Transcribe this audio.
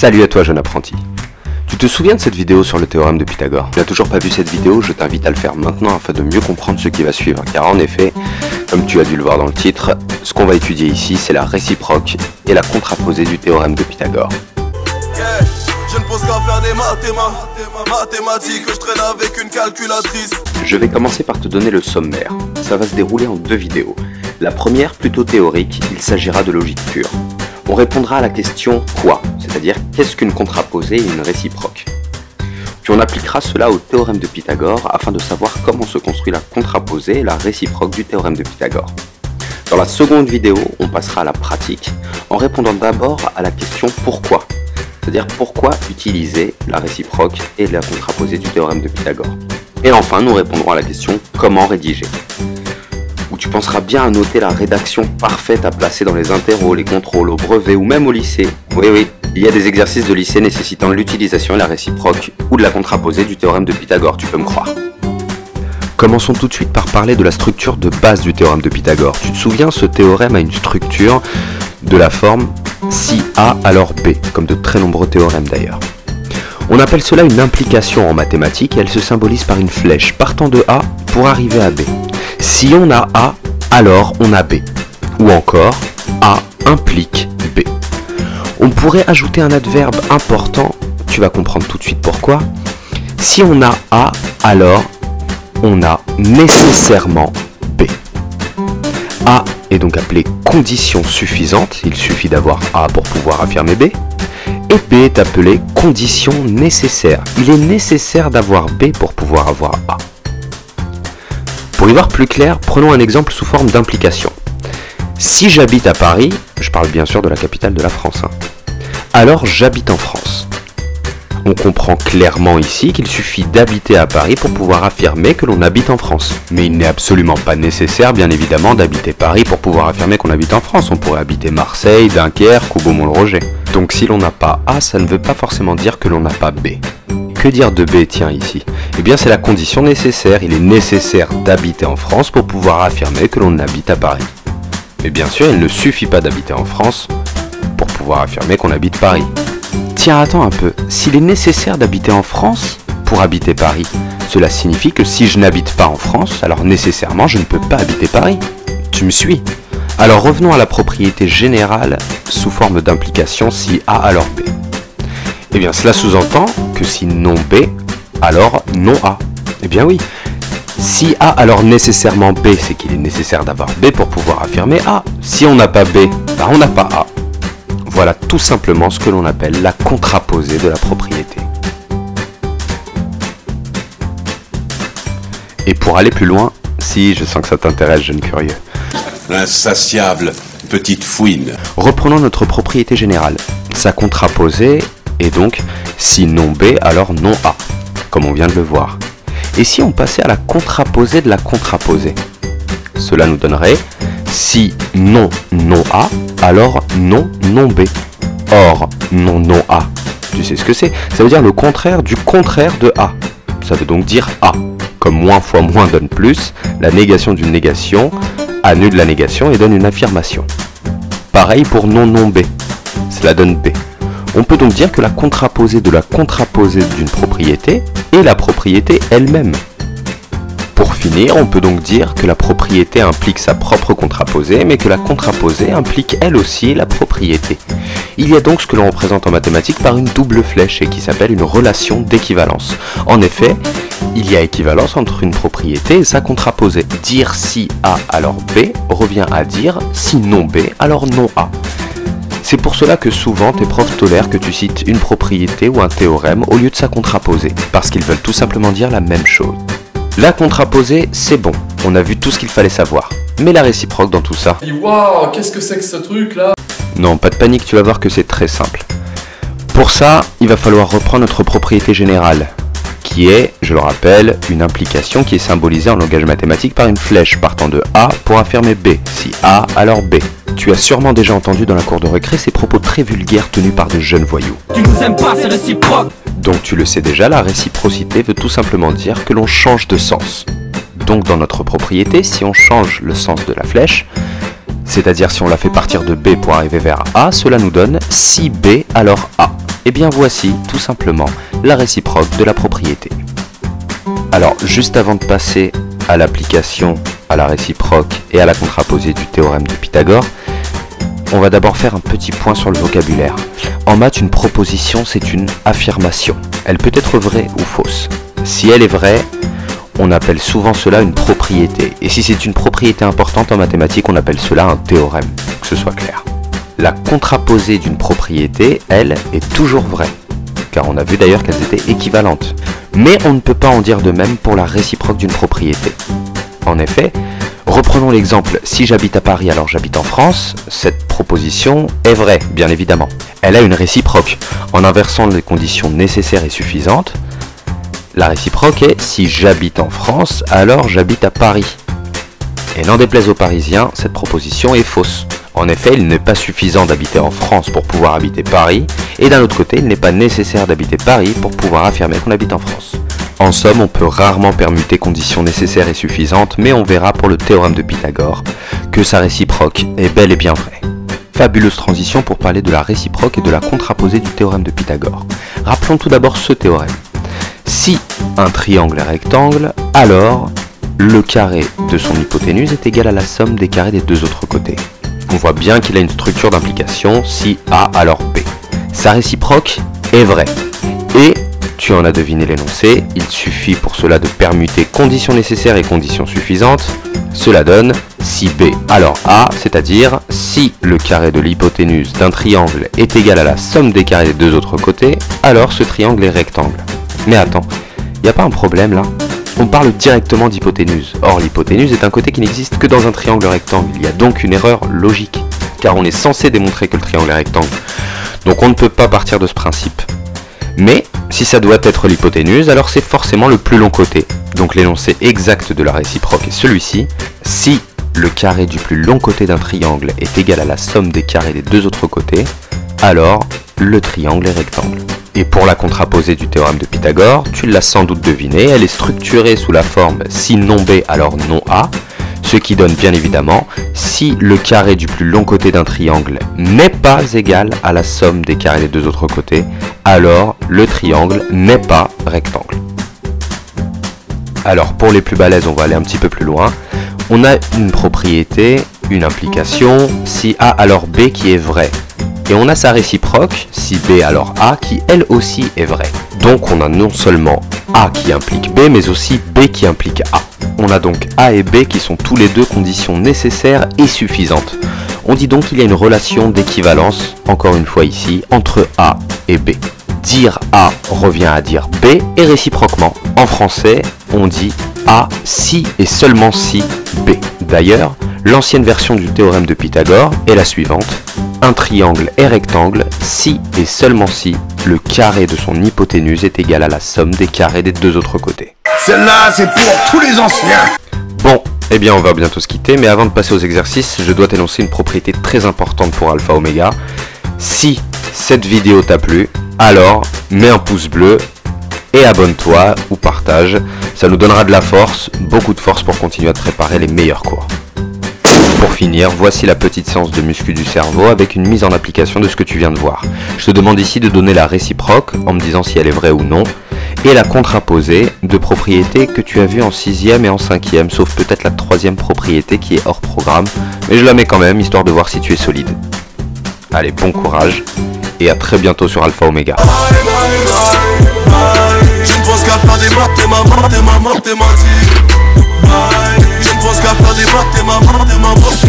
Salut à toi jeune apprenti. Tu te souviens de cette vidéo sur le théorème de Pythagore? Tu n'as toujours pas vu cette vidéo? Je t'invite à le faire maintenant afin de mieux comprendre ce qui va suivre. Car en effet, comme tu as dû le voir dans le titre, ce qu'on va étudier ici, c'est la réciproque et la contraposée du théorème de Pythagore. Je ne pose qu'à faire des mathématiques, je traîne avec une calculatrice. Je vais commencer par te donner le sommaire. Ça va se dérouler en deux vidéos. La première, plutôt théorique, il s'agira de logique pure. On répondra à la question « quoi ?», c'est-à-dire qu'est-ce qu'une contraposée et une réciproque. Puis on appliquera cela au théorème de Pythagore afin de savoir comment se construit la contraposée et la réciproque du théorème de Pythagore. Dans la seconde vidéo, on passera à la pratique en répondant d'abord à la question « pourquoi ?», c'est-à-dire pourquoi utiliser la réciproque et la contraposée du théorème de Pythagore. Et enfin, nous répondrons à la question « comment rédiger ?», où tu penseras bien à noter la rédaction parfaite à placer dans les interros, les contrôles, au brevet ou même au lycée. Oui, il y a des exercices de lycée nécessitant l'utilisation et la réciproque ou de la contraposée du théorème de Pythagore, tu peux me croire. Commençons tout de suite par parler de la structure de base du théorème de Pythagore. Tu te souviens, ce théorème a une structure de la forme si A alors B, comme de très nombreux théorèmes d'ailleurs. On appelle cela une implication en mathématiques et elle se symbolise par une flèche partant de A pour arriver à B. Si on a A, alors on a B. Ou encore, A implique B. On pourrait ajouter un adverbe important, tu vas comprendre tout de suite pourquoi. Si on a A, alors on a nécessairement B. A est donc appelé condition suffisante, il suffit d'avoir A pour pouvoir affirmer B. Et B est appelé condition nécessaire, il est nécessaire d'avoir B pour pouvoir avoir A. Pour y voir plus clair, prenons un exemple sous forme d'implication. Si j'habite à Paris, je parle bien sûr de la capitale de la France, alors j'habite en France. On comprend clairement ici qu'il suffit d'habiter à Paris pour pouvoir affirmer que l'on habite en France. Mais il n'est absolument pas nécessaire, bien évidemment, d'habiter Paris pour pouvoir affirmer qu'on habite en France. On pourrait habiter Marseille, Dunkerque ou Beaumont-le-Roger. Donc si l'on n'a pas A, ça ne veut pas forcément dire que l'on n'a pas B. Que dire de B, tiens, ici? Eh bien, c'est la condition nécessaire. Il est nécessaire d'habiter en France pour pouvoir affirmer que l'on habite à Paris. Mais bien sûr, il ne suffit pas d'habiter en France pour pouvoir affirmer qu'on habite Paris. Tiens, attends un peu. S'il est nécessaire d'habiter en France pour habiter Paris, cela signifie que si je n'habite pas en France, alors nécessairement, je ne peux pas habiter Paris. Tu me suis? Alors revenons à la propriété générale sous forme d'implication si A alors B. Eh bien, cela sous-entend que si non B, alors non A. Eh bien oui, si A alors nécessairement B, c'est qu'il est nécessaire d'avoir B pour pouvoir affirmer A. Si on n'a pas B, ben on n'a pas A. Voilà tout simplement ce que l'on appelle la contraposée de la propriété. Et pour aller plus loin, si je sens que ça t'intéresse, jeune curieux. L'insatiable petite fouine. Reprenons notre propriété générale. Sa contraposée est donc si non B, alors non A, comme on vient de le voir. Et si on passait à la contraposée de la contraposée? Cela nous donnerait si non non A, alors non non B. Or, non non A, tu sais ce que c'est? Ça veut dire le contraire du contraire de A. Ça veut donc dire A. Comme moins fois moins donne plus, la négation d'une négation annule la négation et donne une affirmation. Pareil pour non non B, cela donne B. On peut donc dire que la contraposée de la contraposée d'une propriété est la propriété elle-même. Pour finir, on peut donc dire que la propriété implique sa propre contraposée, mais que la contraposée implique elle aussi la propriété. Il y a donc ce que l'on représente en mathématiques par une double flèche et qui s'appelle une relation d'équivalence. En effet, il y a équivalence entre une propriété et sa contraposée. Dire si A alors B revient à dire si non B alors non A. C'est pour cela que souvent tes profs tolèrent que tu cites une propriété ou un théorème au lieu de sa contraposée, parce qu'ils veulent tout simplement dire la même chose. La contraposée, c'est bon, on a vu tout ce qu'il fallait savoir. Mais la réciproque dans tout ça... Waouh, qu'est-ce que c'est que ce truc là? Non, pas de panique, tu vas voir que c'est très simple. Pour ça, il va falloir reprendre notre propriété générale, qui est, je le rappelle, une implication qui est symbolisée en langage mathématique par une flèche partant de A pour affirmer B. Si A, alors B. Tu as sûrement déjà entendu dans la cour de récré ces propos très vulgaires tenus par de jeunes voyous. Tu nous aimes pas, c'est réciproque. Donc tu le sais déjà, la réciprocité veut tout simplement dire que l'on change de sens. Donc dans notre propriété, si on change le sens de la flèche, c'est-à-dire si on la fait partir de B pour arriver vers A, cela nous donne si B alors A. Eh bien voici tout simplement la réciproque de la propriété. Alors juste avant de passer à l'application, à la réciproque et à la contraposée du théorème de Pythagore, on va d'abord faire un petit point sur le vocabulaire. En maths, une proposition, c'est une affirmation. Elle peut être vraie ou fausse. Si elle est vraie, on appelle souvent cela une propriété. Et si c'est une propriété importante en mathématiques, on appelle cela un théorème, que ce soit clair. La contraposée d'une propriété, elle, est toujours vraie, car on a vu d'ailleurs qu'elles étaient équivalentes. Mais on ne peut pas en dire de même pour la réciproque d'une propriété. En effet, reprenons l'exemple, si j'habite à Paris alors j'habite en France, cette proposition est vraie, bien évidemment. Elle a une réciproque. En inversant les conditions nécessaires et suffisantes, la réciproque est si j'habite en France, alors j'habite à Paris. Et n'en déplaise aux Parisiens, cette proposition est fausse. En effet, il n'est pas suffisant d'habiter en France pour pouvoir habiter Paris, et d'un autre côté, il n'est pas nécessaire d'habiter Paris pour pouvoir affirmer qu'on habite en France. En somme, on peut rarement permuter conditions nécessaires et suffisantes, mais on verra pour le théorème de Pythagore que sa réciproque est bel et bien vraie. Fabuleuse transition pour parler de la réciproque et de la contraposée du théorème de Pythagore. Rappelons tout d'abord ce théorème. Si un triangle est rectangle, alors le carré de son hypoténuse est égal à la somme des carrés des deux autres côtés. On voit bien qu'il a une structure d'implication, si A alors B. Sa réciproque est vraie. Et, tu en as deviné l'énoncé, il suffit pour cela de permuter conditions nécessaires et conditions suffisantes. Cela donne si B alors A, c'est-à-dire si le carré de l'hypoténuse d'un triangle est égal à la somme des carrés des deux autres côtés, alors ce triangle est rectangle. Mais attends, il n'y a pas un problème là? On parle directement d'hypoténuse. Or l'hypoténuse est un côté qui n'existe que dans un triangle rectangle. Il y a donc une erreur logique, car on est censé démontrer que le triangle est rectangle. Donc on ne peut pas partir de ce principe. Mais si ça doit être l'hypoténuse, alors c'est forcément le plus long côté. Donc l'énoncé exact de la réciproque est celui-ci. Si le carré du plus long côté d'un triangle est égal à la somme des carrés des deux autres côtés, alors le triangle est rectangle. Et pour la contraposée du théorème de Pythagore, tu l'as sans doute deviné, elle est structurée sous la forme si non B alors non A, ce qui donne bien évidemment si le carré du plus long côté d'un triangle n'est pas égal à la somme des carrés des deux autres côtés, alors le triangle n'est pas rectangle. Alors pour les plus balèzes, on va aller un petit peu plus loin. On a une propriété, une implication, si A alors B qui est vraie. Et on a sa réciproque, si B alors A, qui elle aussi est vraie. Donc on a non seulement A qui implique B, mais aussi B qui implique A. On a donc A et B qui sont tous les deux conditions nécessaires et suffisantes. On dit donc qu'il y a une relation d'équivalence, encore une fois ici, entre A et B. Dire A revient à dire B, et réciproquement, en français, on dit A si et seulement si B. D'ailleurs, l'ancienne version du théorème de Pythagore est la suivante. Un triangle est rectangle si et seulement si le carré de son hypoténuse est égal à la somme des carrés des deux autres côtés. Celle-là, c'est pour tous les anciens. Bon, eh bien on va bientôt se quitter, mais avant de passer aux exercices, je dois t'énoncer une propriété très importante pour Alpha Omega. Si cette vidéo t'a plu, alors mets un pouce bleu et abonne-toi ou partage. Ça nous donnera de la force, beaucoup de force pour continuer à te préparer les meilleurs cours. Pour finir, voici la petite séance de muscu du cerveau avec une mise en application de ce que tu viens de voir. Je te demande ici de donner la réciproque en me disant si elle est vraie ou non, et la contraposée de propriétés que tu as vues en 6e et en 5e, sauf peut-être la 3e propriété qui est hors programme, mais je la mets quand même, histoire de voir si tu es solide. Allez, bon courage, et à très bientôt sur Alpha Omega. Je ne pense qu'à faire des mathématiques. Je ne pense qu'à faire des mathématiques.